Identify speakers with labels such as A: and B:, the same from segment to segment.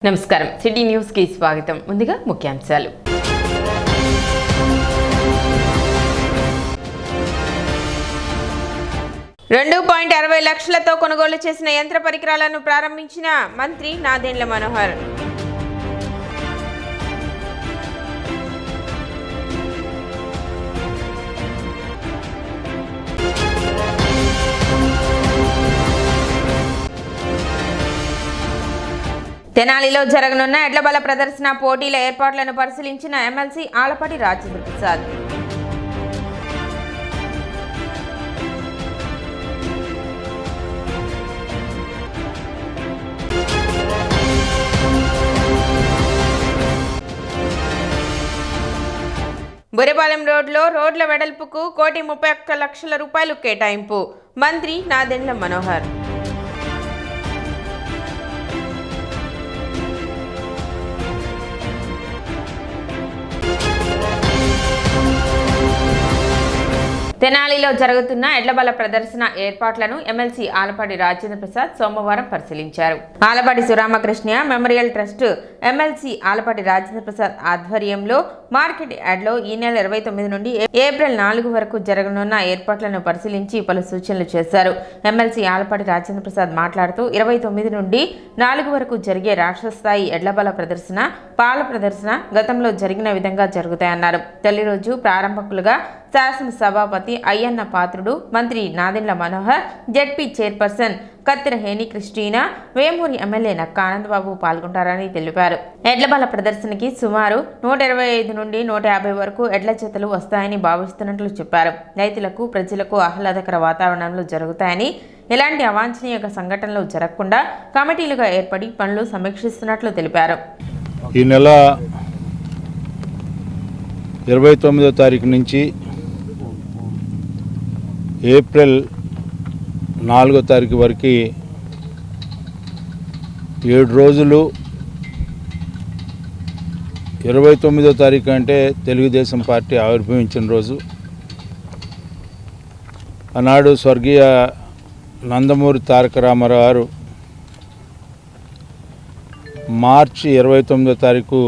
A: నమస్కారం city news కి స్వాగతం. ముందుగా ముఖ్యాంశాలు. $2.60 లక్షలతో కొనుగోలు చేసిన యంత్ర పరికరాలను ప్రారంభించిన మంత్రి నాదెండ్ల మనోహర్. తెనాలిలో జరగనున్న ఎడ్లబల ప్రదర్శన పోటీల ఏర్పాట్లను పరిశీలించిన ఎమ్మెల్సీ ఆలపాటి రాజేంద్ర ప్రసాద్. బురేపాలెం రోడ్లో రోడ్ల వెడల్పుకు ₹1,31,00,000 కేటాయింపు. మంత్రి నాదెండ్ల మనోహర్. తెనాలిలో జరుగుతున్న ఎడ్లబల ప్రదర్శన ఏర్పాట్లను ఎమ్మెల్సీ ఆలపాటి రాజేంద్ర ప్రసాద్ సోమవారం పరిశీలించారు. Alapati Suramakrishna memorial trust MLC Alapati Rajendra Prasad ఆధ్వర్యంలో మార్కెట్ యార్డ్లో ఈ నెల 29 నుండి ఏప్రిల్ 4 వరకు జరగనున్న ఏర్పాట్లను పరిశీలించి పలు సూచనలు చేశారు. ఎమ్మెల్సీ ఆలపాటి రాజేంద్ర ప్రసాద్ మాట్లాడుతూ 29 నుండి 4 వరకు జరిగే రాష్ట్ర స్థాయి ఎడ్లబల ప్రదర్శన, పాల ప్రదర్శన గతంలో జరిగిన విధంగా జరుగుతాయన్నారు. తొలి రోజు ప్రారంభకులుగా శాసనసభాపతి అయ్యన్న పాత్రుడు, మంత్రి Nadendla Manohar, ZP chairperson Kathira Henry Christina, Vemuri MLA Nakka Anandababu పాల్గొంటారని తెలిపారు. ఎడ్లబల ప్రదర్శనకి సుమారు 125 నుండి 150 వరకు ఎడ్ల జతలు వస్తాయని భావిస్తున్నట్లు చెప్పారు. రైతులకు, ప్రజలకు ఆహ్లాదకర వాతావరణంలో జరుగుతాయని, ఎలాంటి అవాంఛనీయ సంఘటనలు జరగకుండా కమిటీలుగా ఏర్పడి పనులు సమీక్షిస్తున్నట్లు తెలిపారు.
B: ఈ నెల 29వ తారీఖు నుంచి ఏప్రిల్ 4వ తారీఖు వరకు 7 రోజులు. 29వ తారీఖు అంటే తెలుగుదేశం పార్టీ ఆవిర్భవించిన రోజు. ఆనాడు స్వర్గీయ నందమూరి తారక రామారావు గారు మార్చి 29వ తారీఖు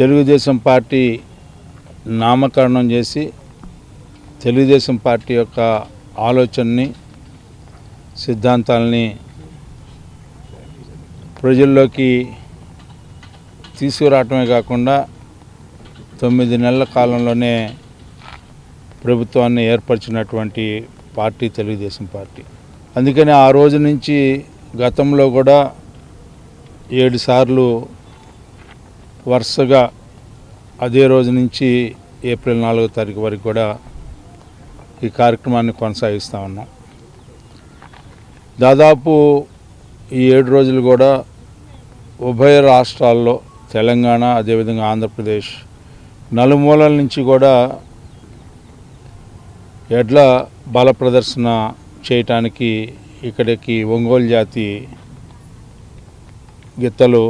B: తెలుగుదేశం పార్టీ నామకరణం చేసి తెలుగుదేశం పార్టీ యొక్క ఆలోచనని, సిద్ధాంతాలని ప్రజల్లోకి తీసుకురావటమే కాకుండా 9 నెలల కాలంలోనే ప్రభుత్వాన్ని ఏర్పరిచినటువంటి పార్టీ తెలుగుదేశం పార్టీ. అందుకని ఆ రోజు నుంచి గతంలో కూడా 7 సార్లు వరుసగా అదే రోజు నుంచి ఏప్రిల్ 4వ తారీఖు వరకు కూడా ఈ కార్యక్రమాన్ని కొనసాగిస్తూ ఉన్నాం. దాదాపు ఈ 7 రోజులు కూడా ఉభయ రాష్ట్రాల్లో, తెలంగాణ అదేవిధంగా ఆంధ్రప్రదేశ్ నలుమూలల నుంచి కూడా ఎడ్ల బల ప్రదర్శన చేయటానికి ఇక్కడికి ఒంగోలు జాతి గిత్తలు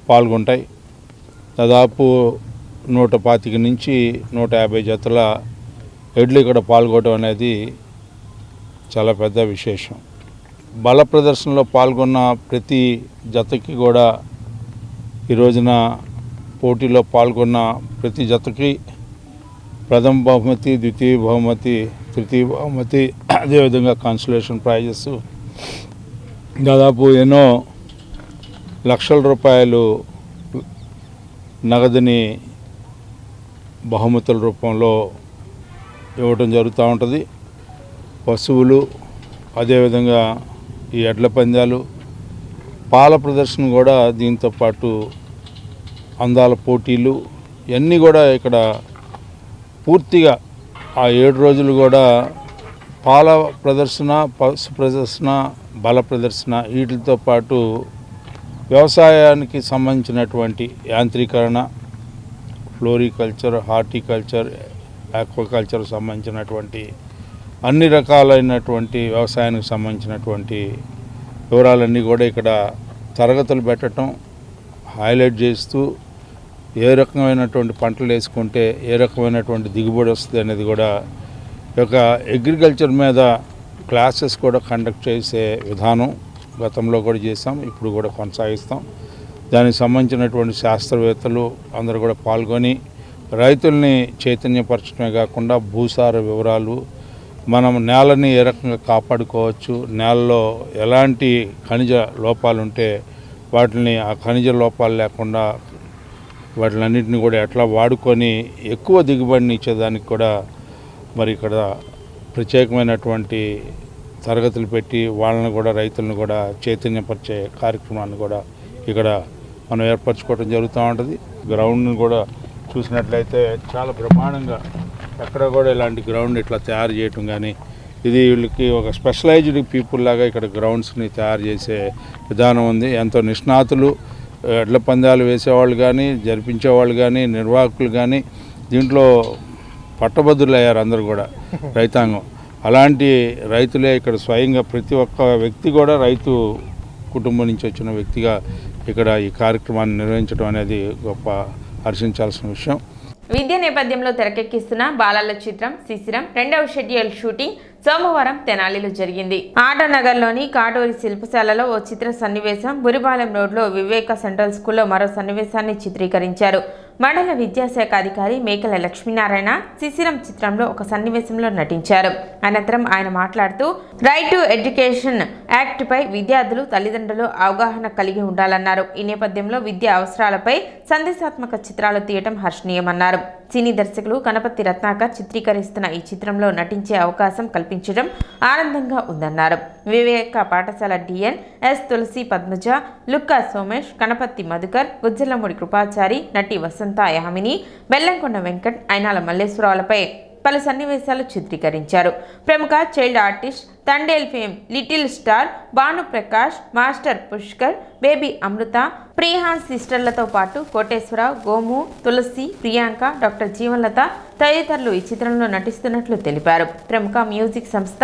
B: పాల్గొంటాయి. దాదాపు 125 నుంచి 150 జతల ఎడ్లు ఇక్కడ పాల్గొనడం అనేది చాలా పెద్ద విశేషం. బల ప్రదర్శనలో పాల్గొన్న ప్రతి జతకి కూడా ఈ రోజున పోటీలో పాల్గొన్న ప్రతి జతకి ప్రథమ బహుమతి, ద్వితీయ బహుమతి, తృతీయ బహుమతి, అదేవిధంగా కన్సలేషన్ ప్రైజెస్ దాదాపు ఎన్నో లక్షల రూపాయలు నగదుని బహుమతుల రూపంలో ఇవ్వటం జరుగుతూ ఉంటుంది. పశువులు, అదేవిధంగా ఈ ఎడ్ల పందాలు, పాల ప్రదర్శన కూడా దీంతో పాటు అందాల పోటీలు ఇవన్నీ కూడా ఇక్కడ పూర్తిగా ఆ 7 రోజులు కూడా పాల ప్రదర్శన, పశు ప్రదర్శన, బల ప్రదర్శన వీటితో పాటు వ్యవసాయానికి సంబంధించినటువంటి యాంత్రీకరణ, ఫ్లోరికల్చర్, హార్టికల్చర్, ఆక్వాకల్చర్ సంబంధించినటువంటి అన్ని రకాలైనటువంటి వ్యవసాయానికి సంబంధించినటువంటి వివరాలన్నీ కూడా ఇక్కడ తరగతులు పెట్టడం, హైలైట్ చేస్తూ ఏ రకమైనటువంటి పంటలు వేసుకుంటే ఏ రకమైనటువంటి దిగుబడి వస్తుంది అనేది కూడా ఈ యొక్క అగ్రికల్చర్ మీద క్లాసెస్ కూడా కండక్ట్ చేసే విధానం గతంలో కూడా చేస్తాం, ఇప్పుడు కూడా కొనసాగిస్తాం. దానికి సంబంధించినటువంటి శాస్త్రవేత్తలు అందరూ కూడా పాల్గొని రైతుల్ని చైతన్యపరచడమే కాకుండా భూసార వివరాలు, మనం నేలని ఏ రకంగా కాపాడుకోవచ్చు, నేలలో ఎలాంటి ఖనిజ లోపాలు ఉంటే వాటిని ఆ ఖనిజ లోపాలు లేకుండా వాటిలన్నింటినీ కూడా ఎట్లా వాడుకొని ఎక్కువ దిగుబడిని ఇచ్చేదానికి కూడా మరి ఇక్కడ ప్రత్యేకమైనటువంటి తరగతులు పెట్టి వాళ్ళని కూడా రైతులను కూడా చైతన్యపరిచే కార్యక్రమాన్ని కూడా ఇక్కడ మనం ఏర్పరచుకోవడం జరుగుతూ ఉంటుంది. గ్రౌండ్ని కూడా చూసినట్లయితే చాలా బ్రహ్మాండంగా ఎక్కడ కూడా ఇలాంటి గ్రౌండ్ ఇట్లా తయారు చేయటం కానీ, ఇది వీళ్ళకి ఒక స్పెషలైజ్డ్ పీపుల్ లాగా ఇక్కడ గ్రౌండ్స్ని తయారు చేసే విధానం ఉంది. ఎంతో నిష్ణాతులు, ఎడ్ల పందాలు వేసేవాళ్ళు కానీ, జరిపించేవాళ్ళు కానీ, నిర్వాహకులు కానీ దీంట్లో పట్టభద్రులు అయ్యారు అందరూ కూడా రైతాంగం. అలాంటి రైతులే ఇక్కడ స్వయంగా ప్రతి ఒక్క వ్యక్తి కూడా రైతు కుటుంబం నుంచి వచ్చిన వ్యక్తిగా ఇక్కడ ఈ కార్యక్రమాన్ని నిర్వహించడం అనేది గొప్ప హర్షించాల్సిన విషయం.
A: విద్య నేపథ్యంలో తెరకెక్కిస్తున్న బాలల చిత్రం శిశిరం 2వ షెడ్యూల్ షూటింగ్ సోమవారం తెనాలిలో జరిగింది. ఆటోనగర్లోని కాటూరి శిల్పశాలలో ఓ చిత్ర సన్నివేశం, బురిపాలెం రోడ్లో వివేక సెంట్రల్ స్కూల్లో మరో సన్నివేశాన్ని చిత్రీకరించారు. మండల విద్యాశాఖ అధికారి మేకల లక్ష్మీనారాయణ శిశిరం చిత్రంలో ఒక సన్నివేశంలో నటించారు. అనంతరం ఆయన మాట్లాడుతూ రైట్ టు ఎడ్యుకేషన్ యాక్ట్ పై విద్యార్థులు, తల్లిదండ్రులు అవగాహన కలిగి ఉండాలన్నారు. ఈ నేపథ్యంలో విద్యా అవసరాలపై సందేశాత్మక చిత్రాలు తీయటం హర్షణీయమన్నారు. సినీ దర్శకులు కనపర్తి రత్నాకర్ చిత్రీకరిస్తున్న ఈ చిత్రంలో నటించే అవకాశం కల్పించడం ఆనందంగా ఉందన్నారు. వివేక పాఠశాల డిఎన్ ఎస్ తులసి పద్మజ, లుక్కా సోమేష్, కనపర్తి మధుకర్, గుజ్జలమూడి కృపాచారి, నటి వసంత యామిని, బెల్లంకొండ వెంకట్, అయినాల మల్లేశ్వరరావులపై పలు సన్నివేశాలు చిత్రీకరించారు. ప్రముఖ child artist, Thandel fame little star Bhanuprakash, master Pushkar, baby Amrutha, Priyan సిస్టర్లతో పాటు కోటేశ్వరరావు, గోము, తులసి, ప్రియాంక, డాక్టర్ జీవన్లత తదితరులు ఈ చిత్రంలో నటిస్తున్నట్లు తెలిపారు. ప్రముఖ మ్యూజిక్ సంస్థ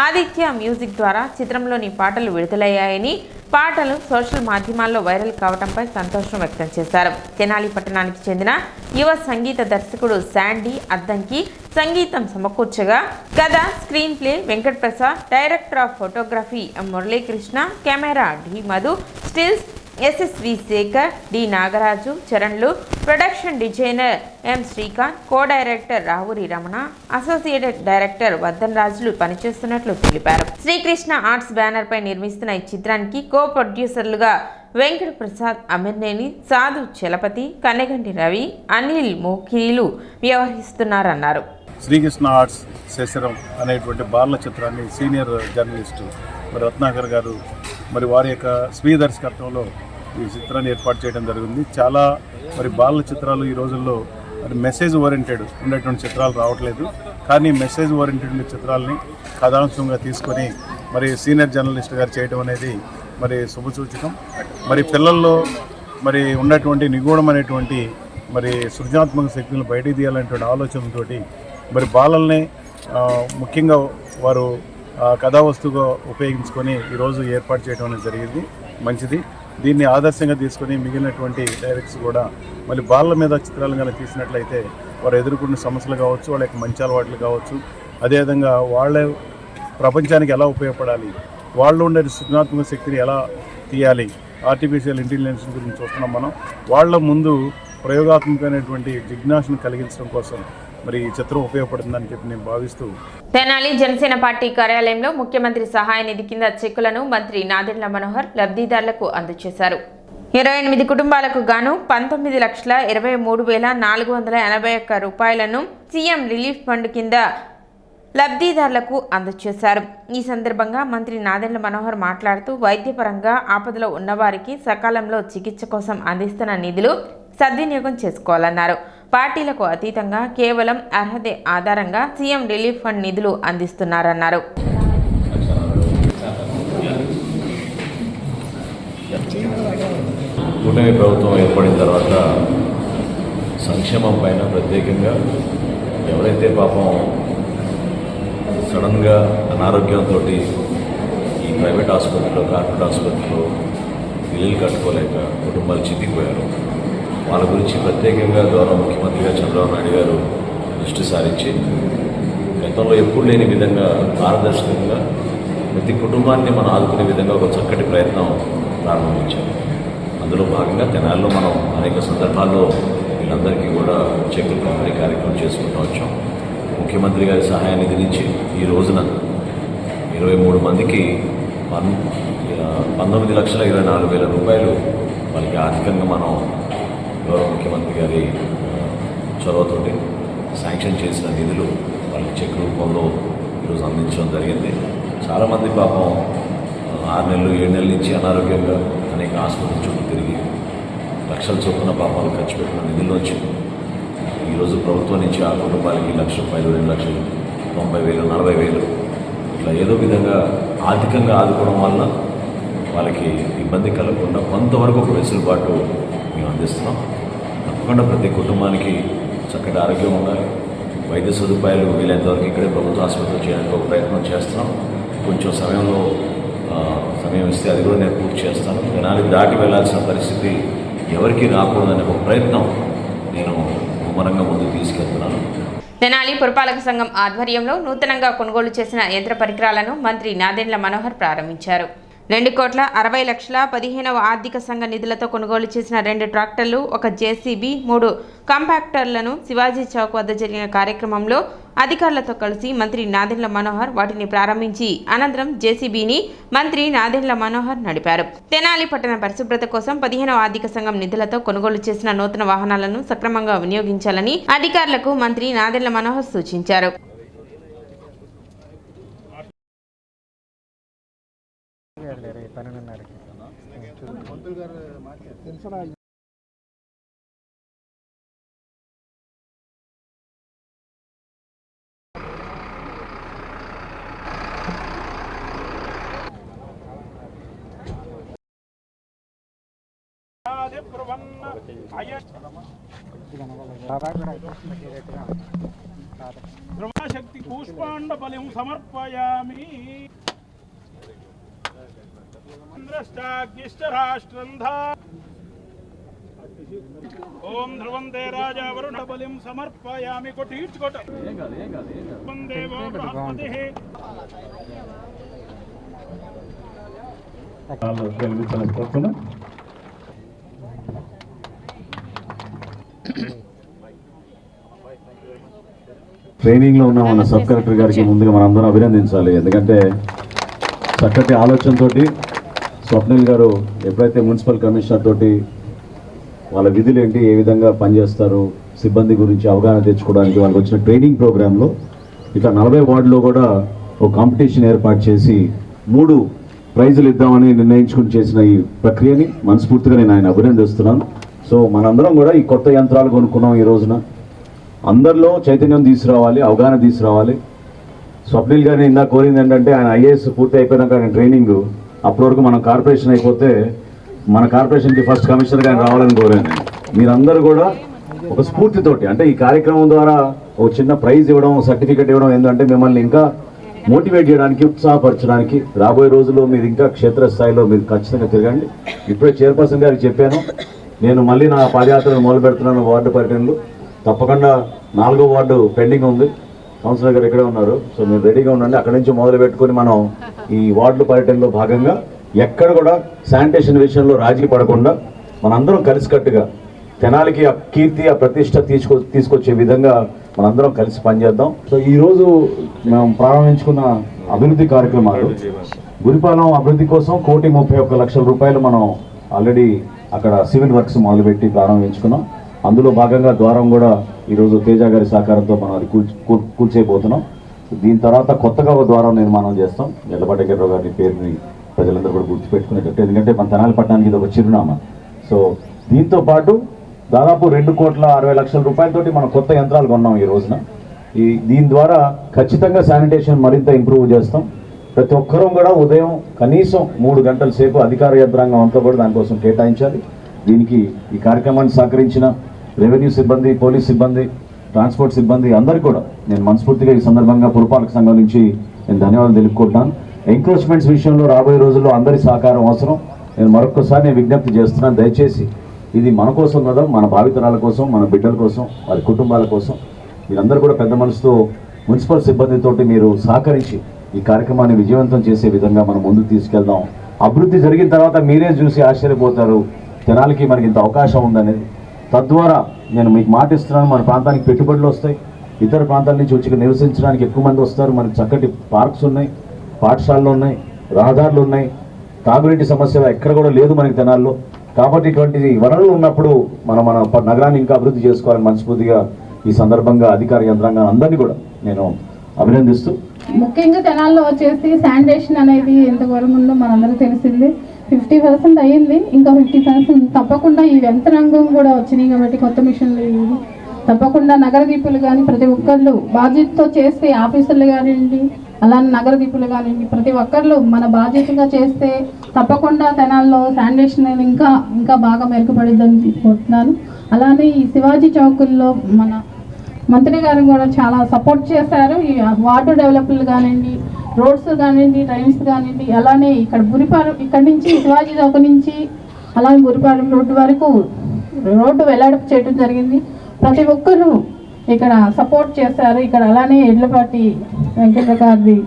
A: ఆదిత్య మ్యూజిక్ ద్వారా చిత్రంలోని పాటలు విడుదలయ్యాయని, పాటలు సోషల్ మాధ్యమాల్లో వైరల్ కావడంపై సంతోషం వ్యక్తం చేశారు. తెనాలి పట్టణానికి చెందిన యువ సంగీత దర్శకుడు శాండీ అద్దంకి సంగీతం సమకూర్చగా, కథ, screen play Venkat Prasad, director of photography M Muralikrishna, camera D Madhu, stills SSV Shekar, D Nagaraju, చరణ్లు, production designer M Srikanth, co director Ravuri Ramana, associated director Vardhan రాజులు పనిచేస్తున్నట్లు తెలిపారు. శ్రీకృష్ణ ఆర్ట్స్ బ్యానర్ పై నిర్మిస్తున్న ఈ చిత్రానికి కో ప్రొడ్యూసర్లుగా వెంకట ప్రసాద్, అమిర్నేని, సాధు చలపతి, కన్నెగంటి రవి, అనిల్ మోకిరీలు వ్యవహరిస్తున్నారన్నారు.
C: శ్రీకృష్ణ ఆర్ట్స్ శిశిరం అనేటువంటి బాలల చిత్రాన్ని సీనియర్ జర్నలిస్టు మరి రత్నాకర్ గారు మరి వారి యొక్క స్వీయ దర్శకత్వంలో ఈ చిత్రాన్ని ఏర్పాటు చేయడం జరిగింది. చాలా మరి బాలల చిత్రాలు ఈ రోజుల్లో మరి మెసేజ్ ఓరియంటెడ్ ఉండేటువంటి చిత్రాలు రావట్లేదు. కానీ మెసేజ్ ఓరియంటెడ్ చిత్రాలని కథాంశంగా తీసుకొని మరి సీనియర్ జర్నలిస్ట్ గారు చేయడం అనేది మరి శుభసూచకం. మరి పిల్లల్లో మరి ఉన్నటువంటి నిగూఢమైనటువంటి మరి సృజనాత్మక శక్తులను బయటికి తీయాలనేటువంటి ఆలోచనతో మరి బాలల్ని ముఖ్యంగా వారు కథావస్తుగా ఉపయోగించుకొని ఈరోజు ఏర్పాటు చేయడం అనేది జరిగింది. మంచిది. దీన్ని ఆదర్శంగా తీసుకొని మిగిలినటువంటి డైరెక్టర్స్ కూడా మళ్ళీ బాలల మీద చిత్రాలు కనుక తీసినట్లయితే వారు ఎదుర్కొన్న సమస్యలు కావచ్చు, వాళ్ళ యొక్క మంచి అలవాట్లు కావచ్చు, అదేవిధంగా వాళ్ళ ప్రపంచానికి ఎలా ఉపయోగపడాలి, వాళ్ళు ఉండే సృజనాత్మక శక్తిని ఎలా తీయాలి, ఆర్టిఫిషియల్ ఇంటెలిజెన్స్ గురించి చూస్తున్నాం మనం. వాళ్ళ ముందు ప్రయోగాత్మకమైనటువంటి జిజ్ఞాసను కలిగించడం కోసం మరి ఈ చిత్రం ఉపయోగపడుతుందని చెప్పి నేను భావిస్తూ,
A: తెనాలి జనసేన పార్టీ కార్యాలయంలో ముఖ్యమంత్రి సహాయ నిధి కింద చెక్కులను మంత్రి నాదెండ్ల మనోహర్ లబ్ధిదారులకు అందజేశారు. 28 కుటుంబాలకు గాను 19,23,481 రూపాయలను సీఎం రిలీఫ్ ఫండ్ కింద లబ్ధిదారులకు అందజేశారు. ఈ సందర్భంగా మంత్రి నాదెండ్ల మనోహర్ మాట్లాడుతూ వైద్యపరంగా ఆపదలో ఉన్నవారికి సకాలంలో చికిత్స కోసం అందిస్తున్న నిధులు సద్వినియోగం చేసుకోవాలన్నారు. పార్టీలకు అతీతంగా కేవలం అర్హత ఆధారంగా సీఎం రిలీఫ్ ఫండ్ నిధులు అందిస్తున్నారన్నారు.
D: కూటమి ప్రభుత్వం ఏర్పడిన తర్వాత సంక్షేమం పైన ప్రత్యేకంగా ఎవరైతే పాపం సడన్గా అనారోగ్యంతో ఈ ప్రైవేట్ ఆసుపత్రిలో, కార్పొరేట్ ఆసుపత్రిలో ఇల్లు కట్టుకోలేక కుటుంబాలు చితికిపోయారు, వాళ్ళ గురించి ప్రత్యేకంగా గౌరవ ముఖ్యమంత్రిగా చంద్రబాబు నాయుడు గారు దృష్టి సారించి గతంలో ఎప్పుడు లేని విధంగా పారదర్శకంగా ప్రతి కుటుంబాన్ని మనం ఆదుకునే విధంగా ఒక చక్కటి ప్రయత్నం ప్రారంభించాం. అందులో భాగంగా తెనాలిలో మనం అనేక సందర్భాల్లో వీళ్ళందరికీ కూడా చెక్కులు పంపిణీ కార్యక్రమం చేసుకుంటూ వచ్చాం. ముఖ్యమంత్రి గారి సహాయ నిధి నుంచి ఈ రోజున 23 మందికి 19,24,000 రూపాయలు వాళ్ళకి ఆర్థికంగా మనం గౌరవ ముఖ్యమంత్రి గారి చొరవతోటి శాంక్షన్ చేసిన నిధులు వాళ్ళకి చెక్ రూపంలో ఈరోజు అందించడం జరిగింది. చాలామంది పాపం 6 నెలలు 7 నెలల నుంచి అనారోగ్యంగా అనేక ఆసుపత్రుల చుట్టూ తిరిగి లక్షల చొప్పున పాపాలు ఖర్చు పెట్టిన నిధుల్లోంచి ఈరోజు ప్రభుత్వం నుంచి ఆ కుటుంబాలకి ₹1,00,000, 2,00,000, 90,000, 40,000 ఇట్లా ఏదో విధంగా ఆర్థికంగా ఆదుకోవడం వలన వాళ్ళకి ఇబ్బంది కలగకుండా కొంతవరకు ఒక వెసులుబాటు మేము అందిస్తున్నాం. తప్పకుండా ప్రతి కుటుంబానికి చక్కటి ఆరోగ్యం ఉండాలి, వైద్య సదుపాయాలు వీలైనంతవరకు ఇక్కడే ప్రభుత్వ ఆసుపత్రులు చేయడానికి ఒక ప్రయత్నం చేస్తున్నాం. కొంచెం సమయం ఇస్తే అది కూడా నేను పూర్తి చేస్తాను. జనానికి దాటి వెళ్లాల్సిన పరిస్థితి ఎవరికి రాకూడదనే ఒక ప్రయత్నం నేను ముమ్మరంగా ముందుకు తీసుకెళ్తున్నాను.
A: తెనాలి పురపాలక సంఘం ఆధ్వర్యంలో నూతనంగా కొనుగోలు చేసిన యంత్ర పరికరాలను మంత్రి నాదెండ్ల మనోహర్ ప్రారంభించారు. 2,60,00,000 15వ ఆర్థిక సంఘ నిధులతో కొనుగోలు చేసిన 2 ట్రాక్టర్లు, 1 జేసీబీ, 3 కాంపాక్టర్లను శివాజీ చౌక్ వద్ద జరిగిన కార్యక్రమంలో అధికారులతో కలిసి మంత్రి నాదెండ్ల మనోహర్ వాటిని ప్రారంభించి అనంతరం జేసీబీని మంత్రి నాదెండ్ల మనోహర్ నడిపారు. తెనాలి పట్టణ పరిశుభ్రత కోసం 15వ ఆర్థిక సంఘం నిధులతో కొనుగోలు చేసిన నూతన వాహనాలను సక్రమంగా వినియోగించాలని అధికారులకు మంత్రి నాదెండ్ల మనోహర్ సూచించారు.
E: బ్రహ్మశక్తి పుష్పాండ బలిం సమర్పయామి. ఓం ధ్రువందే రాజా వరుణ బలిం సమర్పయామి. కొట్టించుకోట దేవో బృహస్పతి.
F: ట్రైనింగ్లో ఉన్న మన సబ్ కలెక్టర్ గారికి ముందుగా మనందరం అభినందించాలి. ఎందుకంటే చక్కటి ఆలోచనతోటి స్వప్నిల్ గారు ఎప్పుడైతే మున్సిపల్ కమిషనర్ తోటి వాళ్ళ విధులు ఏంటి, ఏ విధంగా పనిచేస్తారు, సిబ్బంది గురించి అవగాహన తెచ్చుకోవడానికి వాళ్ళకి వచ్చిన ట్రైనింగ్ ప్రోగ్రాంలో ఇట్లా 40 వార్డులో కూడా ఒక కాంపిటీషన్ ఏర్పాటు చేసి 3 ప్రైజులు ఇద్దామని నిర్ణయించుకుని చేసిన ఈ ప్రక్రియని మనస్ఫూర్తిగా నేను ఆయన అభినందిస్తున్నాను. సో మనందరం కూడా ఈ కొత్త యంత్రాలు కొనుక్కున్నాం. ఈ రోజున అందరిలో చైతన్యం తీసుకురావాలి, అవగాహన తీసుకురావాలి. స్వప్నిల్ గారిని ఇందాక కోరింది ఏంటంటే ఆయన ఐఏఎస్ పూర్తి అయిపోయినాక ఆయన ట్రైనింగ్, అప్పటి వరకు మనం కార్పొరేషన్ అయిపోతే మన కార్పొరేషన్కి ఫస్ట్ కమిషనర్గా ఆయన రావాలని కోరాను. మీరందరూ కూడా ఒక స్ఫూర్తితోటి, అంటే ఈ కార్యక్రమం ద్వారా ఒక చిన్న ప్రైజ్ ఇవ్వడం, సర్టిఫికేట్ ఇవ్వడం ఏంటంటే మిమ్మల్ని ఇంకా మోటివేట్ చేయడానికి, ఉత్సాహపరచడానికి. రాబోయే రోజుల్లో మీరు ఇంకా క్షేత్రస్థాయిలో మీరు ఖచ్చితంగా తిరగండి. ఇప్పుడే చైర్పర్సన్ గారికి చెప్పాను, నేను మళ్ళీ నా పాదయాత్రను మొదలు పెడుతున్నాను. వార్డు పర్యటనలు తప్పకుండా 4వ వార్డు పెండింగ్ ఉంది. కౌన్సిలర్ గారు ఇక్కడే ఉన్నారు. సో మీరు రెడీగా ఉండండి. అక్కడి నుంచి మొదలు పెట్టుకుని మనం ఈ వార్డు పర్యటనలో భాగంగా ఎక్కడ కూడా శానిటేషన్ విషయంలో రాజీ పడకుండా మనందరం కలిసికట్టుగా తెనాలికి ఆ కీర్తి, ఆ ప్రతిష్ట తీసుకొచ్చే విధంగా మనందరం కలిసి పనిచేద్దాం. సో ఈరోజు మేము ప్రారంభించుకున్న అభివృద్ధి కార్యక్రమాలు, గురిపాలెం అభివృద్ధి కోసం 1,31,00,000 రూపాయలు మనం ఆల్రెడీ అక్కడ సివిల్ వర్క్స్ మొదలుపెట్టి ప్రారంభించుకున్నాం. అందులో భాగంగా ద్వారం కూడా ఈరోజు తేజ గారి సహకారంతో మనం అది కూల్చేయబోతున్నాం. దీని తర్వాత కొత్తగా ఒక ద్వారం నిర్మాణం చేస్తాం. ఎల్లపాటి వెంకటరావు గారి పేరుని ప్రజలందరూ కూడా గుర్తుపెట్టుకునేటట్టు, ఎందుకంటే మన తెనాలి పట్టణానికి ఇది ఒక చిరునామా. సో దీంతో పాటు దాదాపు 2,60,00,000 రూపాయలతోటి మనం కొత్త యంత్రాలు కొన్నాం ఈ రోజున. దీని ద్వారా ఖచ్చితంగా శానిటేషన్ మరింత ఇంప్రూవ్ చేస్తాం. ప్రతి ఒక్కరూ కూడా ఉదయం కనీసం 3 గంటల సేపు అధికార యంత్రాంగం అంతా కూడా దానికోసం కేటాయించాలి. దీనికి ఈ కార్యక్రమాన్ని సహకరించిన రెవెన్యూ సిబ్బంది, పోలీస్ సిబ్బంది, ట్రాన్స్పోర్ట్ సిబ్బంది అందరికీ కూడా నేను మనస్ఫూర్తిగా ఈ సందర్భంగా పురపాలక సంఘం నుంచి నేను ధన్యవాదాలు తెలుపుకుంటున్నాను. ఎంక్రోచ్మెంట్స్ విషయంలో రాబోయే రోజుల్లో అందరి సహకారం అవసరం. నేను మరొకసారి విజ్ఞప్తి చేస్తున్నాను, దయచేసి ఇది మన కోసం కదా, మన భావితరాల కోసం, మన బిడ్డల కోసం, వారి కుటుంబాల కోసం మీరందరూ కూడా పెద్ద మనసుతో మున్సిపల్ సిబ్బందితోటి మీరు సహకరించి ఈ కార్యక్రమాన్ని విజయవంతం చేసే విధంగా మనం ముందుకు తీసుకెళ్దాం. అభివృద్ధి జరిగిన తర్వాత మీరే చూసి ఆశ్చర్యపోతారు, తెనాలికి మనకి ఇంత అవకాశం ఉందనేది. తద్వారా నేను మీకు మాట ఇస్తున్నాను, మన ప్రాంతానికి పెట్టుబడులు వస్తాయి, ఇతర ప్రాంతాల నుంచి వచ్చి ఇక్కడ నివసించడానికి ఎక్కువ మంది వస్తారు. మనకి చక్కటి పార్క్స్ ఉన్నాయి, పాఠశాలలు ఉన్నాయి, రహదారులు ఉన్నాయి, తాగునీటి సమస్య ఎక్కడ కూడా లేదు మనకి తెనాల్లో. కాబట్టి ఇటువంటి వనరులు ఉన్నప్పుడు మన నగరాన్ని ఇంకా అభివృద్ధి చేసుకోవాలని మనస్ఫూర్తిగా ఈ సందర్భంగా అధికార యంత్రాంగం అందరినీ కూడా నేను అభినందిస్తూ,
G: ముఖ్యంగా తెనాల్లో వచ్చేసి శానిటేషన్ అనేది ఎంతవరకు ఉందో మనందరికీ తెలిసింది. 50% అయ్యింది, ఇంకా 50% తప్పకుండా ఈ యంత్రాంగం కూడా వచ్చినాయి కాబట్టి కొత్త మిషన్లు ఇవి తప్పకుండా నగర దీపులు కానీ ప్రతి ఒక్కళ్ళు బాధ్యతతో చేస్తే, ఆఫీసర్లు కానివ్వండి అలానే నగర దీపులు కానివ్వండి ప్రతి ఒక్కళ్ళు మన బాధ్యతగా చేస్తే తప్పకుండా తెనాల్లో శానిటేషన్ ఇంకా ఇంకా బాగా మెరుగుపడిద్దని కోరుతున్నాను. అలానే ఈ శివాజీ చౌకుల్లో మన మంత్రి గారు కూడా చాలా సపోర్ట్ చేశారు. ఈ వాటర్ డెవలప్లు కానివ్వండి, రోడ్స్ కానివ్వండి, ట్రైన్స్ కానివ్వండి, అలానే ఇక్కడ బురిపాలెం ఇక్కడ నుంచి శివాజీ చౌక నుంచి అలాగే బురిపాలెం రోడ్డు వరకు రోడ్డు వెళ్లాడపు చేయడం జరిగింది. ప్రతి ఒక్కరూ ఇక్కడ సపోర్ట్ చేశారు. ఇక్కడ అలానే ఎడ్లపాటి వెంకట గారి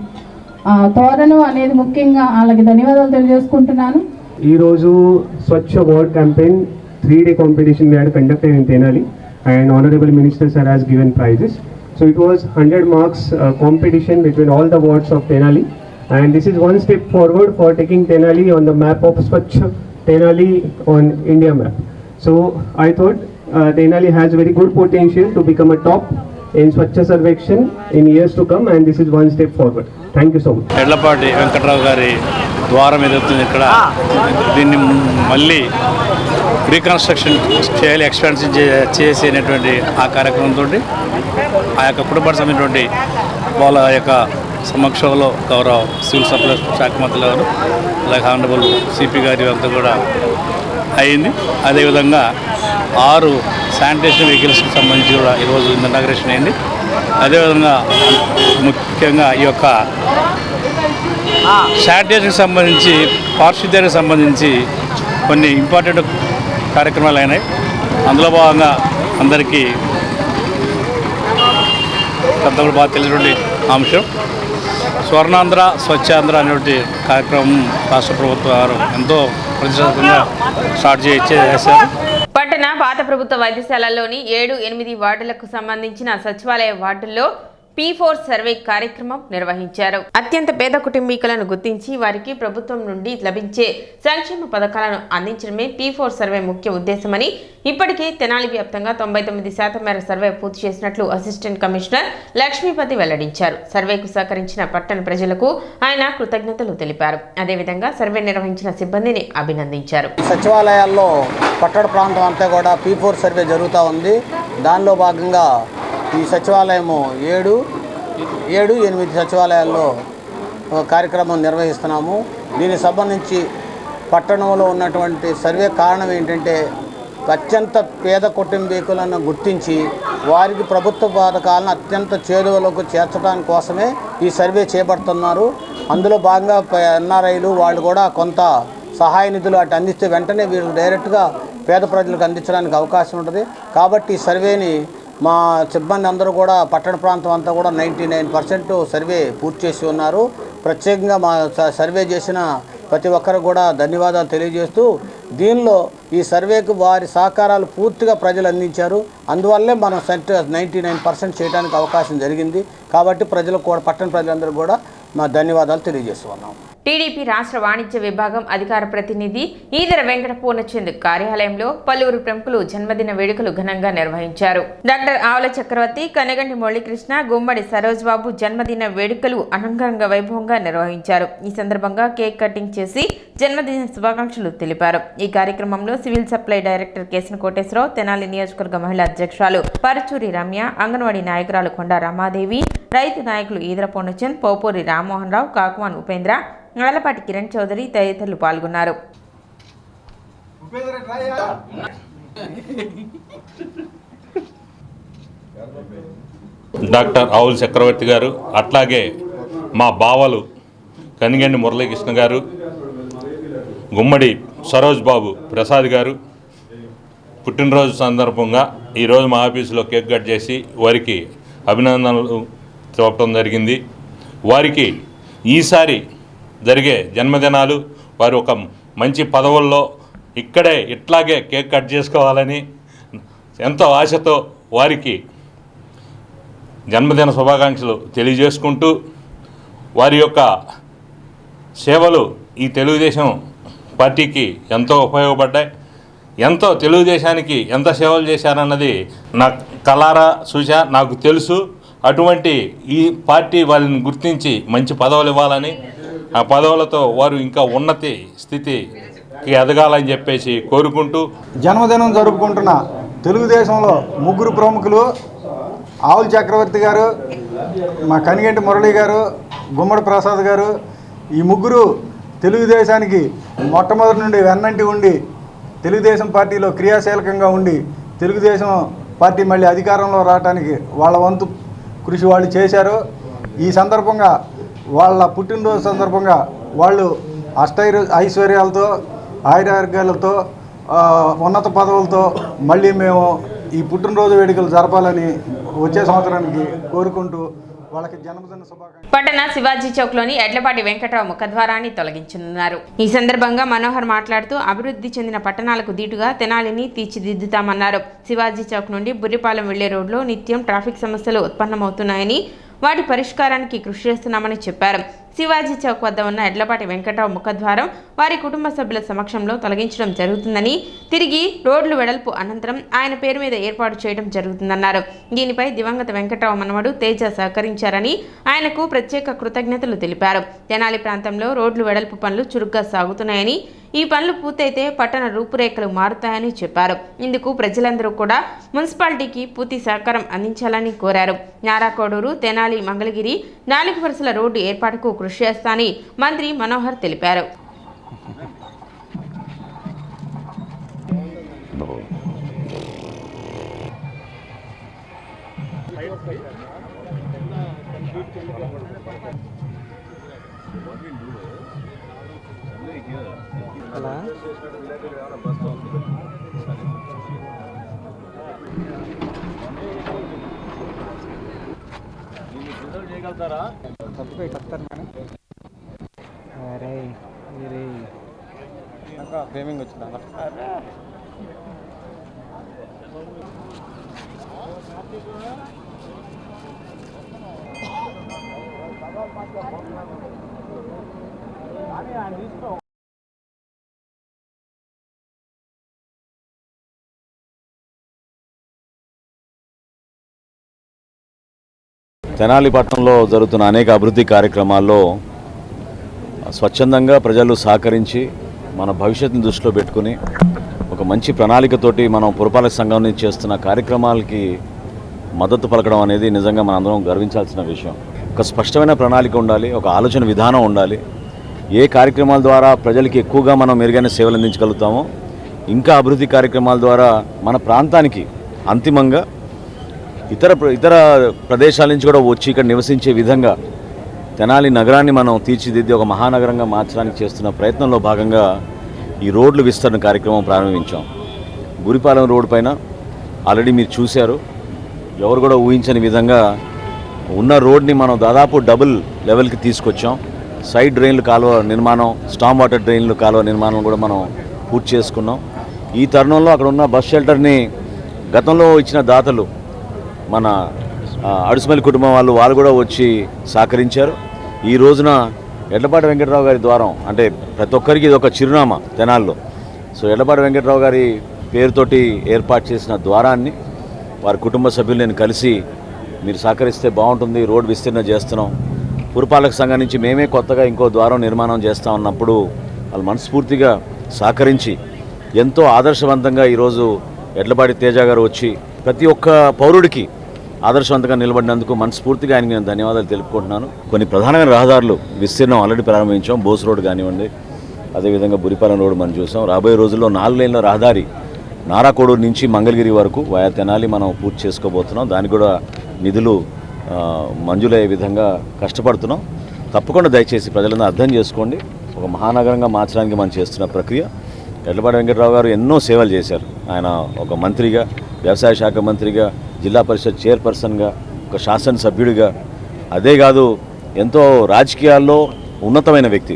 G: తోరణం అనేది ముఖ్యంగా వాళ్ళకి ధన్యవాదాలు తెలియజేసుకుంటున్నాను.
H: ఈరోజు Swachh award campaign 3-day competition we had conducted in Tenali, and Honorable Minister Sir has given prizes. So it was 100 marks competition between all the wards of Tenali, and this is one step forward for taking Tenali on the map of Swachh Tenali on India map. So I thought Tenali has very good potential to become a top in Swachh Sarvekshan in years to come, and this is one step forward. Thank you so much.
B: Yedlapati Venkatrao గారి ద్వారం ఎదుగుతుంది. ఇక్కడ దీన్ని మళ్ళీ reconstruction చేయాలి, expansion చేసేటువంటి ఆ కార్యక్రమంతో ఆ యొక్క కుటుంబానికి సంబంధించినటువంటి వాళ్ళ యొక్క సమక్షంలో గౌరవ సివిల్ సప్లైస్ శాఖ మంత్రులు గారు అలాగే హానరబుల్ సిపి గారి అంతా కూడా అయింది. అదేవిధంగా 6 శానిటేషన్ వెహికల్స్కి సంబంధించి కూడా ఈరోజు ఇనాగరేషన్ అయింది. అదేవిధంగా ముఖ్యంగా ఈ యొక్క శానిటేషన్కి సంబంధించి, పారిశుద్ధ్యానికి సంబంధించి కొన్ని ఇంపార్టెంట్ కార్యక్రమాలు అయినాయి. అందులో భాగంగా అందరికీ పెద్దలు బాగా తెలిసినటువంటి అంశం స్వర్ణాంధ్ర స్వచ్ఛాంధ్ర అనేటువంటి కార్యక్రమం రాష్ట్ర ప్రభుత్వం వారు ఎంతో ప్రతిష్టాత్మకంగా స్టార్ట్ చేశారు.
A: పట్టణ పాత ప్రభుత్వ వైద్యశాలలోని 7-8 వార్డులకు సంబంధించిన సచివాలయ వార్డుల్లో P4 సర్వే కార్యక్రమం నిర్వహించారు. అత్యంత పేద కుటుంబీకులను గుర్తించి వారికి ప్రభుత్వం నుండి లభించే సంక్షేమ పథకాలను అందించడమే P4 సర్వే ముఖ్య ఉద్దేశమని, ఇప్పటికే తెనాలి వ్యాప్తంగా 99% మేర సర్వే పూర్తి చేసినట్లు అసిస్టెంట్ కమిషనర్ లక్ష్మీపతి వెల్లడించారు. సర్వేకు సహకరించిన పట్టణ ప్రజలకు ఆయన కృతజ్ఞతలు తెలిపారు. అదేవిధంగా సర్వే నిర్వహించిన సిబ్బందిని అభినందించారు.
I: సచివాలయాల్లో పట్టణ ప్రాంతం అంతా కూడా P4 సర్వే జరుగుతూ ఉంది. దానిలో భాగంగా ఈ సచివాలయము 7-8 సచివాలయాల్లో కార్యక్రమం నిర్వహిస్తున్నాము. దీనికి సంబంధించి పట్టణంలో ఉన్నటువంటి సర్వే కారణం ఏంటంటే అత్యంత పేద కుటుంబీకులను గుర్తించి వారికి ప్రభుత్వ పథకాలను అత్యంత చేరువలోకి చేర్చడానికి కోసమే ఈ సర్వే చేపడుతున్నారు. అందులో భాగంగా ఎన్ఆర్ఐలు వాళ్ళు కూడా కొంత సహాయ నిధులు అటు అందిస్తే వెంటనే వీళ్ళు డైరెక్ట్గా పేద ప్రజలకు అందించడానికి అవకాశం ఉంటుంది. కాబట్టి ఈ సర్వేని మా సిబ్బంది అందరూ కూడా పట్టణ ప్రాంతం అంతా కూడా 99% సర్వే పూర్తి చేసి ఉన్నారు. ప్రత్యేకంగా మా సర్వే చేసిన ప్రతి ఒక్కరు కూడా ధన్యవాదాలు తెలియజేస్తూ, దీనిలో ఈ సర్వేకు వారి సహకారాలు పూర్తిగా ప్రజలు అందించారు. అందువల్లే మనం 99% చేయడానికి అవకాశం జరిగింది. కాబట్టి ప్రజలకు కూడా, పట్టణ ప్రజలందరూ కూడా మా ధన్యవాదాలు తెలియజేస్తున్నాం.
A: టీడీపీ రాష్ట్ర వాణిజ్య విభాగం అధికార ప్రతినిధి ఈదర వెంకట పూర్ణచంద్ కార్యాలయంలో పలువురు ప్రముఖులు జన్మదిన వేడుకలు ఘనంగా నిర్వహించారు. డాక్టర్ ఆవుల చక్రవర్తి, కనగంటి మురళీకృష్ణ, గుమ్మడి సరోజ్ బాబు జన్మదిన వేడుకలు అంగరంగ వైభవంగా నిర్వహించారు. ఈ సందర్భంగా కేక్ కటింగ్ చేసి జన్మదిన శుభాకాంక్షలు తెలిపారు. ఈ కార్యక్రమంలో civil supply director Kesina Koteswararao, Tenali నియోజకవర్గ మహిళా అధ్యక్షురాలు పరుచూరి రమ్య, అంగన్వాడీ నాయకురాలు కొండ రమాదేవి, రైతు నాయకులు ఈదర పూర్ణచంద్, పోపూరి రామ్మోహన్ రావు, కాకుమాన్ ఉపేంద్ర, నల్లపాటి కిరణ్ చౌదరి తదితరులు పాల్గొన్నారు.
J: డాక్టర్ ఆవుల చక్రవర్తి గారు, అట్లాగే మా బావలు కనిగండి మురళీకృష్ణ గారు, గుమ్మడి సరోజ్ బాబు ప్రసాద్ గారు పుట్టినరోజు సందర్భంగా ఈరోజు మా ఆఫీసులో కేక్ కట్ చేసి వారికి అభినందనలు చెప్పడం జరిగింది. వారికి ఈసారి జరిగే జన్మదినాలు వారు ఒక మంచి పదవుల్లో ఇక్కడే ఇట్లాగే కేక్ కట్ చేసుకోవాలని ఎంతో ఆశతో వారికి జన్మదిన శుభాకాంక్షలు తెలియజేసుకుంటూ వారి యొక్క సేవలు ఈ తెలుగుదేశం పార్టీకి ఎంతో ఉపయోగపడ్డాయి. ఎంతో తెలుగుదేశానికి ఎంత సేవలు చేశారన్నది నా కలారా చూసా, నాకు తెలుసు. అటువంటి ఈ పార్టీ వాళ్ళని గుర్తించి మంచి పదవులు ఇవ్వాలని, ఆ పదవులతో వారు ఇంకా ఉన్నతి స్థితికి ఎదగాలని చెప్పేసి కోరుకుంటూ
K: జన్మదినం జరుపుకుంటున్న తెలుగుదేశంలో ముగ్గురు ప్రముఖులు ఆవుల చక్రవర్తి గారు, మా కనిగంటి మురళి గారు, గుమ్మడి ప్రసాద్ గారు, ఈ ముగ్గురు తెలుగుదేశానికి మొట్టమొదటి నుండి వెన్నంటి ఉండి తెలుగుదేశం పార్టీలో క్రియాశీలకంగా ఉండి తెలుగుదేశం పార్టీ మళ్ళీ అధికారంలో రావడానికి వాళ్ళ వంతు కృషి వాళ్ళు చేశారు. ఈ సందర్భంగా వాళ్ళ పుట్టినరోజు సందర్భంగా వాళ్ళు ఐశ్వర్యాలతో ఆయురారోగ్యాలతో ఉన్నత పదవులతో మళ్ళీ మేము ఈ పుట్టినరోజు వేడుకలు జరపాలని వచ్చే సంవత్సరానికి కోరుకుంటూ వాళ్ళకి జన్మదిన శుభాకాంక్షలు.
A: పట్టణ శివాజీ చౌక్లోని ఎడ్లపాటి వెంకట్రావు ముఖద్వారాన్ని తొలగించనున్నారు. ఈ సందర్భంగా మనోహర్ మాట్లాడుతూ అభివృద్ధి చెందిన పట్టణాలకు దీటుగా తెనాలిని తీర్చిదిద్దుతామన్నారు. శివాజీ చౌక్ నుండి బుర్రిపాలెం వెళ్లే రోడ్లో నిత్యం ట్రాఫిక్ సమస్యలు ఉత్పన్నమవుతున్నాయని, వాటి పరిష్కారానికి కృషి చేస్తున్నామని చెప్పారు. శివాజీ చౌక్ వద్ద ఉన్న ఎడ్లపాటి వెంకట్రావు ముఖద్వారం వారి కుటుంబ సభ్యుల సమక్షంలో తొలగించడం జరుగుతుందని, తిరిగి రోడ్లు వెడల్పు అనంతరం ఆయన పేరు మీద ఏర్పాటు చేయడం జరుగుతుందన్నారు. దీనిపై దివంగత వెంకట్రావు మనవడు తేజ సహకరించారని ఆయనకు ప్రత్యేక కృతజ్ఞతలు తెలిపారు. తెనాలి ప్రాంతంలో రోడ్లు వెడల్పు పనులు చురుగ్గా సాగుతున్నాయని, ఈ పనులు పూర్తయితే పట్టణ రూపురేఖలు మారుతాయని చెప్పారు. ఇందుకు ప్రజలందరూ కూడా మున్సిపాలిటీకి పూర్తి సహకారం అందించాలని కోరారు. నారాకోడూరు, తెనాలి, మంగళగిరి 4 వరుసల రోడ్డు ఏర్పాటుకు కృషి చేస్తానని మంత్రి మనోహర్ తెలిపారు.
K: ఫ్రేమింగ్ వచ్చిందా?
F: తెనాలి పట్టణంలో జరుగుతున్న అనేక అభివృద్ధి కార్యక్రమాల్లో స్వచ్ఛందంగా ప్రజలు సహకరించి మన భవిష్యత్తును దృష్టిలో పెట్టుకుని ఒక మంచి ప్రణాళికతోటి మనం పురపాలక సంఘం నుంచి చేస్తున్న కార్యక్రమాలకి మద్దతు పలకడం అనేది నిజంగా మనందరం గర్వించాల్సిన విషయం. ఒక స్పష్టమైన ప్రణాళిక ఉండాలి, ఒక ఆలోచన విధానం ఉండాలి. ఏ కార్యక్రమాల ద్వారా ప్రజలకి ఎక్కువగా మనం మెరుగైన సేవలు అందించగలుగుతామో, ఇంకా అభివృద్ధి కార్యక్రమాల ద్వారా మన ప్రాంతానికి అంతిమంగా ఇతర ప్రదేశాల నుంచి కూడా వచ్చి ఇక్కడ నివసించే విధంగా తెనాలి నగరాన్ని మనం తీర్చిదిద్ది ఒక మహానగరంగా మార్చడానికి చేస్తున్న ప్రయత్నంలో భాగంగా ఈ రోడ్లు విస్తరణ కార్యక్రమం ప్రారంభించాం. బురిపాలెం రోడ్డు పైన ఆల్రెడీ మీరు చూశారు, ఎవరు కూడా ఊహించని విధంగా ఉన్న రోడ్ని మనం దాదాపు డబుల్ లెవెల్కి తీసుకొచ్చాం. సైడ్ డ్రైన్లు కాలువ నిర్మాణం, స్టామ్ వాటర్ డ్రైన్లు కాలువ నిర్మాణం కూడా మనం పూర్తి చేసుకున్నాం. ఈ తరుణంలో అక్కడ ఉన్న బస్ షెల్టర్ని గతంలో ఇచ్చిన దాతలు మన అడుసుమల్లి కుటుంబం వాళ్ళు కూడా వచ్చి సహకరించారు. ఈ రోజున ఎడ్లపాటి వెంకట్రావు గారి ద్వారం, అంటే ప్రతి ఒక్కరికి ఇది ఒక చిరునామా తెనాల్లో. సో ఎడ్లపాటి వెంకట్రావు గారి పేరుతోటి ఏర్పాటు చేసిన ద్వారాన్ని వారి కుటుంబ సభ్యులు నేను కలిసి మీరు సహకరిస్తే బాగుంటుంది, రోడ్ విస్తీర్ణ చేస్తున్నాం, పురపాలక సంఘం నుంచి మేమే కొత్తగా ఇంకో ద్వారం నిర్మాణం చేస్తా ఉన్నప్పుడు వాళ్ళు మనస్ఫూర్తిగా సహకరించి ఎంతో ఆదర్శవంతంగా ఈరోజు ఎడ్లపాటి తేజ గారు వచ్చి ప్రతి ఒక్క పౌరుడికి ఆదర్శవంతంగా నిలబడినందుకు మనస్ఫూర్తిగా ఆయనకి నేను ధన్యవాదాలు తెలుపుకుంటున్నాను. కొన్ని ప్రధానమైన రహదారులు విస్తీర్ణం ఆల్రెడీ ప్రారంభించాం. బోస్ రోడ్ కానివ్వండి, అదేవిధంగా బురిపాలెం రోడ్ మనం చూసాం. రాబోయే రోజుల్లో 4 లేన్ల రహదారి నారాకోడూరు నుంచి మంగళగిరి వరకు వయా తెనాలి మనం పూర్తి చేసుకోబోతున్నాం. దానికి కూడా నిధులు మంజూరయ్యే విధంగా కష్టపడుతున్నాం. తప్పకుండా దయచేసి ప్రజలందరూ అర్థం చేసుకోండి. ఒక మహానగరంగా మార్చడానికి మనం చేస్తున్న ప్రక్రియ. ఎడ్లపాటి వెంకట్రావు గారు ఎన్నో సేవలు చేశారు. ఆయన ఒక మంత్రిగా, వ్యవసాయ శాఖ మంత్రిగా, జిల్లా పరిషత్ చైర్పర్సన్గా, ఒక శాసనసభ్యుడిగా, అదే కాదు
D: ఎంతో రాజకీయాల్లో ఉన్నతమైన వ్యక్తి.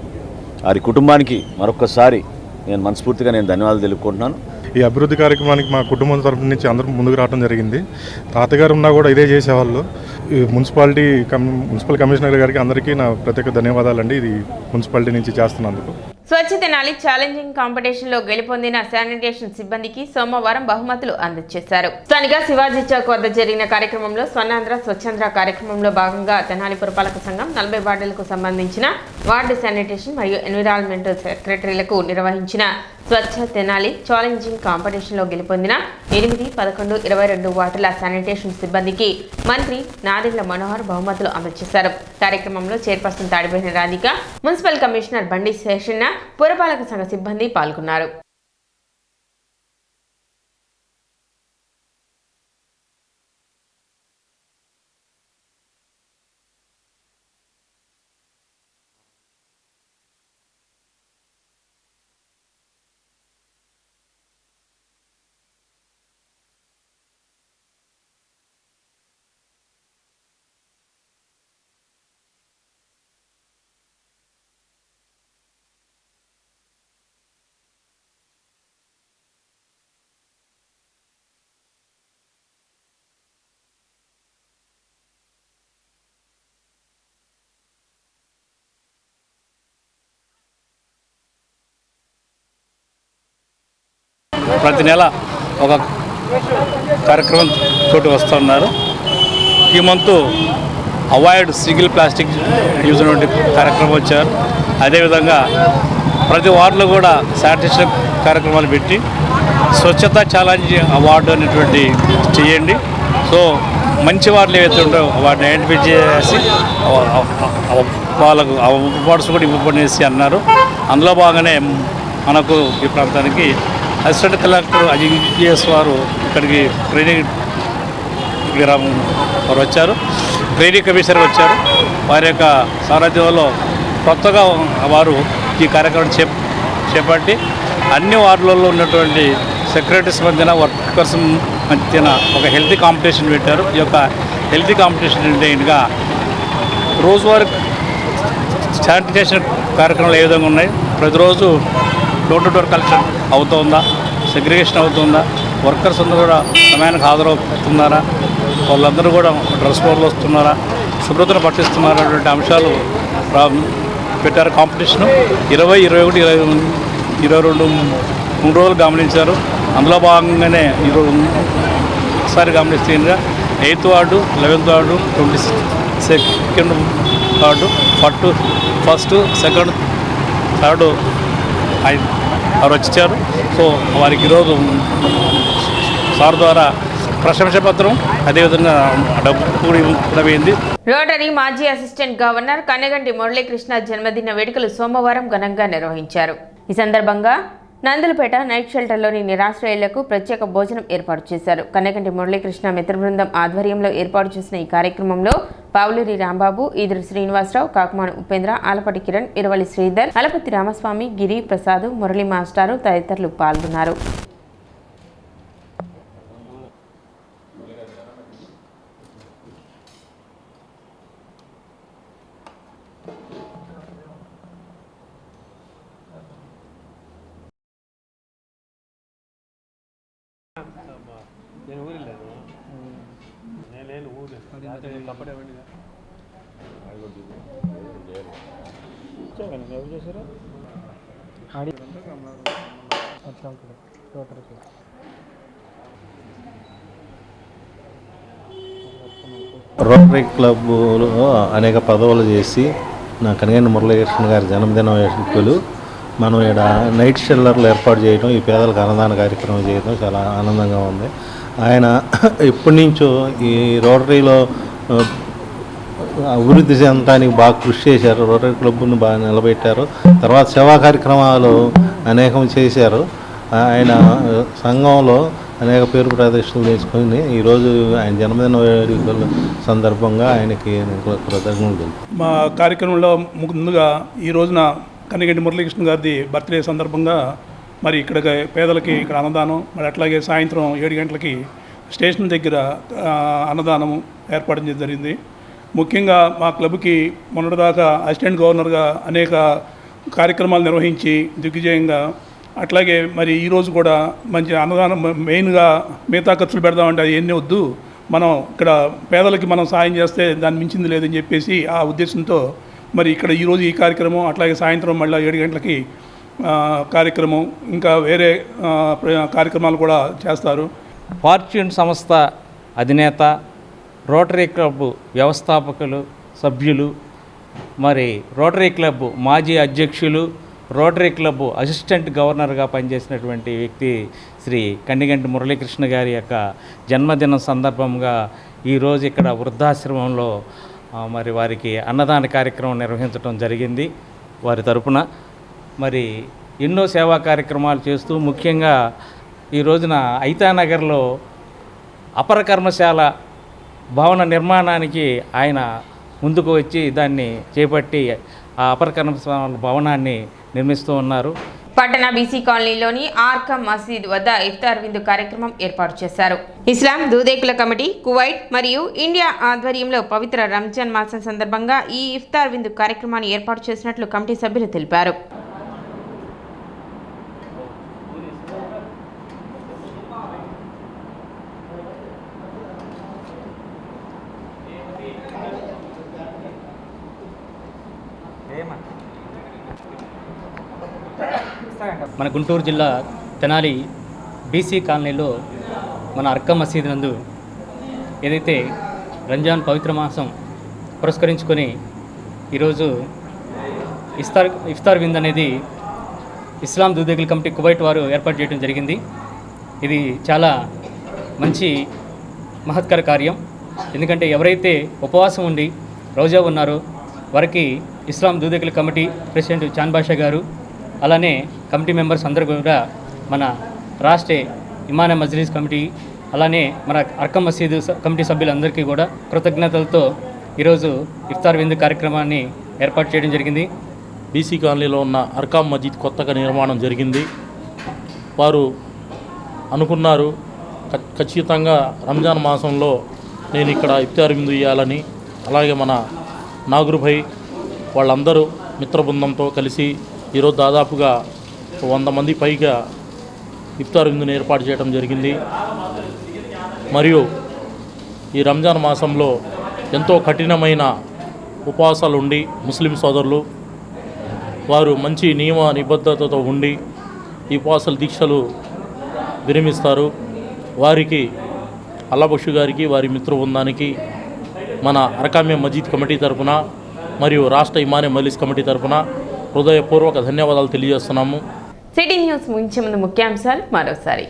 D: వారి కుటుంబానికి మరొకసారి నేను మనస్ఫూర్తిగా ధన్యవాదాలు తెలుపుకుంటున్నాను.
L: ఈ అభివృద్ధి కార్యక్రమానికి మా కుటుంబం తరఫు నుంచి అందరూ ముందుకు రావడం జరిగింది. తాతగారు ఉన్నా కూడా ఇదే చేసేవాళ్ళు. ఈ మున్సిపల్ కమిషనర్ గారికి అందరికీ నా ప్రత్యేక ధన్యవాదాలండి. ఇది మున్సిపాలిటీ నుంచి చేస్తున్నందుకు.
A: స్వచ్ఛ తెనాలి ఛాలెంజింగ్ కాంపిటీషన్లో గెలుపొందిన శానిటేషన్ సిబ్బందికి సోమవారం బహుమతులు అందజేశారు. స్థానిక శివాజీ చౌక్ వద్ద జరిగిన కార్యక్రమంలో స్వర్ణాంధ్ర స్వచ్ఛాంధ్ర కార్యక్రమంలో భాగంగా తెనాలి పురపాలక సంఘం 40 వార్డులకు సంబంధించిన వార్డు శానిటేషన్ మరియు ఎన్విరాన్మెంటల్ సెక్రటరీలకు నిర్వహించిన స్వచ్ఛ తెనాలి ఛాలెంజింగ్ కాంపిటీషన్లో గెలుపొందిన 8, 11, 22 వార్డుల శానిటేషన్ సిబ్బందికి మంత్రి నాదెండ్ల మనోహర్ బహుమతులు అందజేశారు. కార్యక్రమంలో చైర్పర్సన్ తాడిపోయిన రాధిక, మున్సిపల్ కమిషనర్ బండి శేషన్న, పురపాలక సంఘ సిబ్బంది పాల్గొన్నారు.
M: ప్రతి నెల ఒక కార్యక్రమం తోటి వస్తున్నారు. ఈ month avoid single plastic use అనే కార్యక్రమం వచ్చారు. అదేవిధంగా ప్రతి వార్డులో కూడా శానిటేషన్ కార్యక్రమాలు పెట్టి స్వచ్ఛత ఛాలెంజ్ అవార్డు అనేటువంటి చేయండి. సో మంచి వార్డులు ఏవైతే ఉంటాయో వాటిని ఐడెంటిఫై చేసి వాళ్ళకు అవార్డ్స్ కూడా ఇవ్వబడేసి అన్నారు. అందులో భాగంగానే మనకు ఈ ప్రాంతానికి అసిస్టెంట్ కలెక్టర్ IGS వారు ఇక్కడికి ట్రైనింగ్ గ్రామం వారు వచ్చారు. ట్రైనింగ్ కమిషనర్ వచ్చారు. వారి యొక్క సారథ్యంలో కొత్తగా వారు ఈ కార్యక్రమం చేపట్టి అన్ని వార్డులలో ఉన్నటువంటి సెక్రటరీస్ మధ్యన వర్కర్స్ మధ్యన ఒక హెల్తీ కాంపిటీషన్ పెట్టారు. ఈ యొక్క హెల్తీ కాంపిటీషన్ ఏంటంటే రోజువారీ శానిటేషన్ కార్యక్రమాలు ఏ విధంగా ఉన్నాయి, ప్రతిరోజు డోర్ టు డోర్ కలెక్షన్ అవుతుందా, సెగ్రిగేషన్ అవుతుందా, వర్కర్స్ అందరూ కూడా సమయానికి హాజరవుతున్నారా, వాళ్ళందరూ కూడా డ్రెస్ కోడ్లు వస్తున్నారా, శుభ్రతను పట్టిస్తున్నారా అటువంటి అంశాలు పెట్టారు. కాంపిటీషను 20, 21, 22 3 రోజులు గమనించారు. అందులో భాగంగానే ఈరోజు ఒకసారి గమనిస్తే 8th ward, 11th ward, 22nd ward, 1st, 2nd, 3rd వారు వచ్చారు. సో వారికి ఈరోజు సార్ ద్వారా ప్రశంస పత్రం, అదేవిధంగా డబ్బు కూడా పోయింది.
A: రోటరీ మాజీ అసిస్టెంట్ గవర్నర్ కన్నెగంటి మురళీకృష్ణ జన్మదిన వేడుకలు సోమవారం ఘనంగా నిర్వహించారు. ఈ సందర్భంగా నందులపేట నైట్ షెల్టర్లోని నిరాశ్రయులకు ప్రత్యేక భోజనం ఏర్పాటు చేశారు. కన్నెగంటి మురళీకృష్ణ మిత్ర బృందం ఆధ్వర్యంలో ఏర్పాటు చేసిన ఈ కార్యక్రమంలో పావులూరి రాంబాబు, ఈదురు శ్రీనివాసరావు, కాకుమాను ఉపేంద్ర, ఆలపటి కిరణ్, ఇరవలి శ్రీధర్, అలపతి రామస్వామి, గిరి ప్రసాద్, మురళీ మాస్టారు తదితరులు పాల్గొన్నారు.
N: రోటరీ క్లబ్లో అనేక పదవులు చేసి నా కన్నెగంటి మురళీకృష్ణ గారి జన్మదిన వేడుకలు మనం ఇక్కడ నైట్ షెల్లర్లు ఏర్పాటు చేయడం, ఈ పేదలకు అన్నదాన కార్యక్రమం చేయడం చాలా ఆనందంగా ఉంది. ఆయన ఎప్పటి నుంచో ఈ రోటరీలో అభివృద్ధి చెందడానికి బాగా కృషి చేశారు. రోటరీ క్లబ్ను బాగా నిలబెట్టారు. తర్వాత సేవా కార్యక్రమాలు అనేకం చేశారు. ఆయన సంఘంలో అనేక పేరు ప్రదర్శనలు తీసుకొని ఈరోజు ఆయన జన్మదిన వేడుకల సందర్భంగా ఆయనకి కృతజ్ఞతలు.
E: మా కార్యక్రమంలో ముందుగా ఈ రోజున కన్నెగంటి మురళీకృష్ణ గారి బర్త్డే సందర్భంగా మరి ఇక్కడ పేదలకి ఇక్కడ అన్నదానం, మరి అట్లాగే సాయంత్రం 7 గంటలకి స్టేషన్ దగ్గర అన్నదానం ఏర్పాటు చేయడం జరిగింది. ముఖ్యంగా మా క్లబ్కి మొన్నటిదాకా అసిస్టెంట్ గవర్నర్గా అనేక కార్యక్రమాలు నిర్వహించి దిగ్విజయంగా, అట్లాగే మరి ఈరోజు కూడా మంచి అన్నదానం, మెయిన్గా మిగతా ఖర్చులు పెడదామంటే అది ఎన్ని వద్దు, మనం ఇక్కడ పేదలకి మనం సాయం చేస్తే దాన్ని మించింది లేదని చెప్పేసి ఆ ఉద్దేశంతో మరి ఇక్కడ ఈరోజు ఈ కార్యక్రమం, అట్లాగే సాయంత్రం మళ్ళీ 7 గంటలకి కార్యక్రమం, ఇంకా వేరే కార్యక్రమాలు కూడా చేస్తారు.
O: ఫార్చ్యూన్ సంస్థ అధినేత, రోటరీ క్లబ్ వ్యవస్థాపకులు, సభ్యులు, మరి రోటరీ క్లబ్ మాజీ అధ్యక్షులు, రోటరీ క్లబ్ అసిస్టెంట్ గవర్నర్గా పనిచేసినటువంటి వ్యక్తి శ్రీ కండిగంటి మురళీకృష్ణ గారి యొక్క జన్మదినం సందర్భంగా ఈరోజు ఇక్కడ వృద్ధాశ్రమంలో మరి వారికి అన్నదాన కార్యక్రమం నిర్వహించడం జరిగింది. వారి తరపున మరి ఎన్నో సేవా కార్యక్రమాలు చేస్తూ, ముఖ్యంగా ఈ రోజున ఐతానగర్లో అపర కర్మశాల భవన నిర్మాణానికి ఆయన ముందుకు వచ్చి దాన్ని చేపట్టి ఆ అపర కర్మశాల భవనాన్ని నిర్మిస్తూ ఉన్నారు.
A: పట్టణ బీసీ కాలనీలోని ఆర్కమ్ మసీద్ వద్ద ఇఫ్తార్ విందు కార్యక్రమం ఏర్పాటు చేశారు. ఇస్లాం దూదేకుల కమిటీ, కువైట్ మరియు ఇండియా ఆధ్వర్యంలో పవిత్ర రంజాన్ మాసం సందర్భంగా ఈ ఇఫ్తార్ విందు కార్యక్రమాన్ని ఏర్పాటు చేసినట్లు కమిటీ సభ్యులు తెలిపారు.
P: మన గుంటూరు జిల్లా తెనాలి బీసీ కాలనీలో మన అర్కమ్ మసీద్ నందు ఏదైతే రంజాన్ పవిత్ర మాసం పురస్కరించుకొని ఈరోజు ఇఫ్తార్ విందు అనేది ఇస్లాం దూదేకుల కమిటీ కువైట్ వారు ఏర్పాటు చేయడం జరిగింది. ఇది చాలా మంచి మహత్కర కార్యం. ఎందుకంటే ఎవరైతే ఉపవాసం ఉండి రోజా ఉన్నారో వారికి ఇస్లాం దూదేకుల కమిటీ ప్రెసిడెంట్ చాన్ బాషా గారు, అలానే కమిటీ మెంబర్స్ అందరూ కూడా, మన రాష్ట్ర ఇమానా మజ్లిస్ కమిటీ, అలానే మన అర్కమ్ మసీదు కమిటీ సభ్యులందరికీ కూడా కృతజ్ఞతలతో ఈరోజు ఇఫ్తార్ విందు కార్యక్రమాన్ని ఏర్పాటు చేయడం జరిగింది.
Q: బీసీ కాలనీలో ఉన్న అర్కమ్ మసీద్ కొత్తగా నిర్మాణం జరిగింది. వారు అనుకున్నారు ఖచ్చితంగా రంజాన్ మాసంలో నేను ఇక్కడ ఇఫ్తార్ విందు ఇవ్వాలని. అలాగే మన నాగురుభాయ్ వాళ్ళందరూ మిత్రబృందంతో కలిసి ఈరోజు దాదాపుగా 100 మంది పైగా ఇఫ్తార్ విందును ఏర్పాటు చేయడం జరిగింది. మరియు ఈ రంజాన్ మాసంలో ఎంతో కఠినమైన ఉపవాసాలు ఉండి ముస్లిం సోదరులు వారు మంచి నియమ నిబద్ధతతో ఉండి ఈ ఉపవాసాల దీక్షలు విరమిస్తారు. వారికి అల్లాబక్షు గారికి, వారి మిత్రబృందానికి మన అర్కమ్ మసీద్ కమిటీ తరఫున మరియు రాష్ట్ర ఇమానే మజ్లిస్ కమిటీ తరఫున హృదయపూర్వక ధన్యవాదాలు తెలియజేస్తున్నాము.
A: సిటీ న్యూస్ ముగించే ముందు ముఖ్యాంశాలు మరోసారి.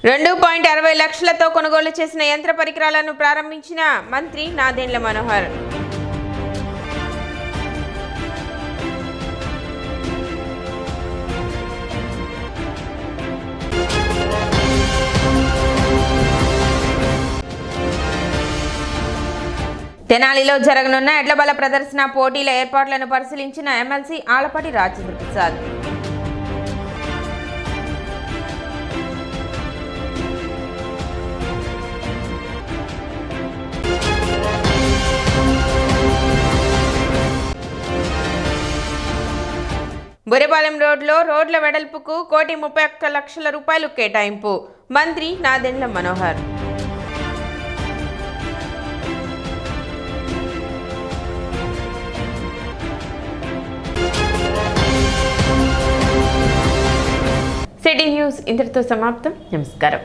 A: 2.60 లక్షలతో కొనుగోలు చేసిన యంత్ర పరికరాలను ప్రారంభించిన మంత్రి నాదెండ్ల మనోహర్. తెనాలిలో జరగనున్న ఎడ్లబల ప్రదర్శన పోటీల ఏర్పాట్లను పరిశీలించిన ఎమ్మెల్సీ ఆలపాటి రాజేంద్ర ప్రసాద్. బురేపాలెం రోడ్లో రోడ్ల వెడల్పుకు 1,31 లక్షల రూపాయలు కేటాయింపు. మంత్రి నాదెండ్ల మనోహర్. సిటీ న్యూస్ ఇంతటితో సమాప్తం. నమస్కారం.